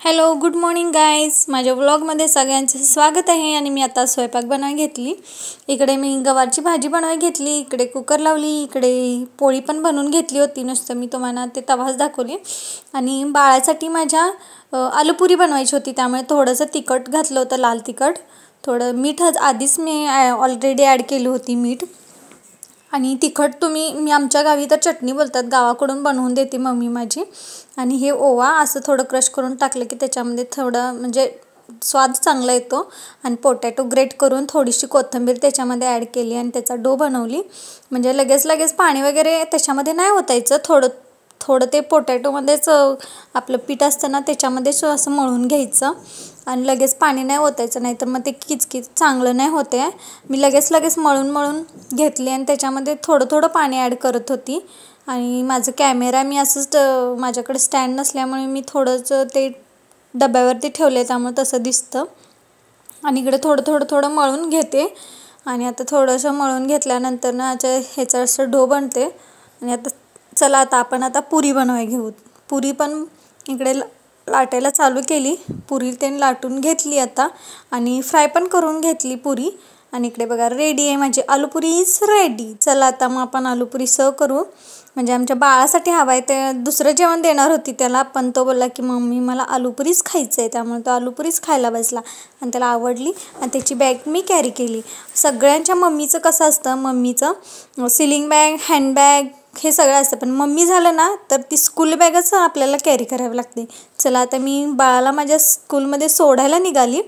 Hello good morning guys, माझ्या व्लॉगमध्ये सगळ्यांचं स्वागत आहे. आणि मी आता स्वयंपाक बनवायला घेतली. इकडे मी गवारची भाजी बनवायला घेतली, इकडे कुकर लावली, इकडे पोळी पण बनवून घेतली होती. नुसतं मी तुम्हाला ते तवाच दाखवली. आणि बाळासाठी माझ्या आलूपुरी बनवायची होती, त्यामुळे थोडंसं तिखट घातलं होतं, लाल तिखट. थोडं मीठ आधीच मी ऑलरेडी ॲड केली होती मीठ. आणि तिखट मी आमच्या गावी तर चटणी बोलतात, गावाकडून बनवून देते मम्मी माझी. आणि हे ओवा असं थोडं क्रश करून टाकलं की त्याच्यामध्ये थोडं म्हणजे स्वाद चांगला येतो. आणि पोटॅटो ग्रेट करून थोडीशी कोथिंबीर त्याच्यामध्ये ॲड केली आणि त्याचा डो बनवली. म्हणजे लगेच पाणी वगैरे त्याच्यामध्ये नाही ओतायचं, थोडं ते पोटॅटोमध्येच आपलं पीठ असतं ना त्याच्यामध्येच असं मळून घ्यायचं. आणि लगेच पाणी नाही ओतायचं, नाही तर मग ते किचकिच चांगलं नाही होते. मी लगेच मळून घेतली आणि त्याच्यामध्ये थोडं पाणी ॲड करत होती. आणि माझं कॅमेरा मी असंच माझ्याकडे स्टँड नसल्यामुळे मी थोडंसं ते डब्यावरती ठेवले, त्यामुळे तसं दिसतं. आणि इकडे थोडं मळून घेते. आणि आता थोडंसं मळून घेतल्यानंतर ना ह्याचं असं डो बनते. आणि आता आपण पुरी बनवायला घेऊ. पुरी पण इकडे लाटायला चालू केली. पुरी ते लाटून घेतली आता आणि फ्राय पण करून घेतली पुरी. आणि इकडे बघा रेडी आहे माझी आलूपुरी इज रेडी. चला आता मग आपण आलूपुरी सर्व करू. म्हणजे आमच्या बाळासाठी हवा आहे, ते दुसरं जेवण देणार होती त्याला, पण तो बोलला की मम्मी मला आलूपुरीच खायचं आहे. त्यामुळे तो आलूपुरीच खायला बसला आणि त्याला आवडली. आणि त्याची बॅग मी कॅरी केली. सगळ्यांच्या मम्मीचं कसं असतं, मम्मीचं सिलिंग बॅग, हँडबॅग हे सगळं असतं, पण मम्मी झालं ना तर ती स्कूल बॅगच आपल्याला कॅरी करावी लागते. चला आता मी बाळाला माझ्या स्कूलमध्ये सोडायला निघाली.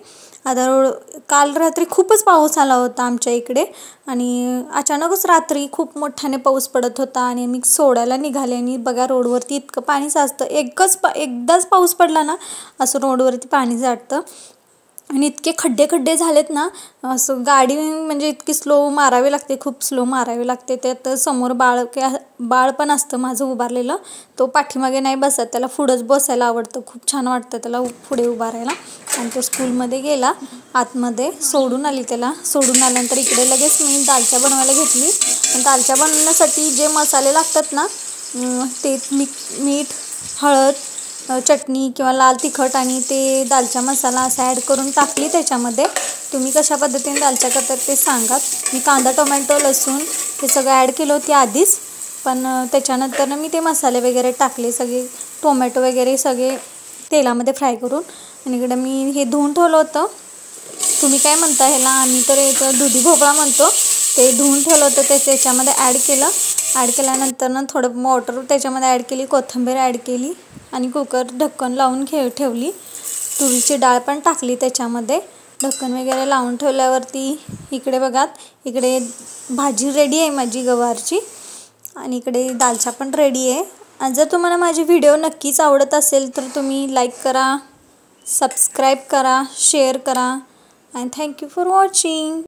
आता काल रात्री खूपच पाऊस आला होता आमच्या इकडे. आणि अचानकच रात्री खूप मोठ्याने पाऊस पडत होता आणि मी सोडायला निघाले. आणि बघा रोडवरती इतकं पाणी साचतं, एकदाच पाऊस पडला ना असं रोडवरती पाणी साठतं. आणि इतके खड्डे झालेत ना, असं गाडी म्हणजे इतकी स्लो मारावी लागते, खूप स्लो मारावी लागते. त्यात समोर बाळ पण असतं माझं उभारलेलं, तो पाठीमागे नाही बसत, त्याला पुढंच बसायला आवडतं, खूप छान वाटतं त्याला पुढे उभारायला. आणि तो स्कूलमध्ये गेला, आतमध्ये सोडून आली त्याला. सोडून आल्यानंतर इकडे लगेच मी दालच्या बनवायला घेतली. आणि दालच्या बनवण्यासाठी जे मसाले लागतात ना ते मीठ, हळद, चटणी किंवा लाल तिखट आणि ते दालचा मसाला असा ॲड करून टाकली त्याच्यामध्ये. तुम्ही कशा पद्धतीने दालच्या करतात ते सांगा. मी कांदा, टोमॅटो, लसूण हे सगळं ॲड केलं होती आधीच, पण त्याच्यानंतर मी ते मसाले वगैरे टाकले, सगळे टोमॅटो वगैरे सगळे तेलामध्ये फ्राय करून. आणि इकडे मी हे धुवून ठेवलं होतं, तुम्ही काय म्हणता ह्याला, आम्ही तर याचं दुधी भोपळा म्हणतो. ते धुवून ठेवलं होतं, ते त्याच्यामध्ये ॲड केल्यानंतर थोडं वॉटर त्याच्यामध्ये ॲड केली, कोथिंबीर ॲड केली आणि कुकर ढक्कन लावून ठेवली. तुरीची डाळ पण टाकली त्याच्यामध्ये. ढक्कन वगैरे लावून ठेवल्यावरती इकडे बघा, इकडे भाजी रेडी आहे माझी गवारची. आणि इकडे दालचा पण रेडी आहे. आणि जर तुम्हाला माझे व्हिडिओ नक्कीच आवडत असेल तर तुम्ही लाईक करा, सबस्क्राईब करा, शेअर करा. And thank you for watching.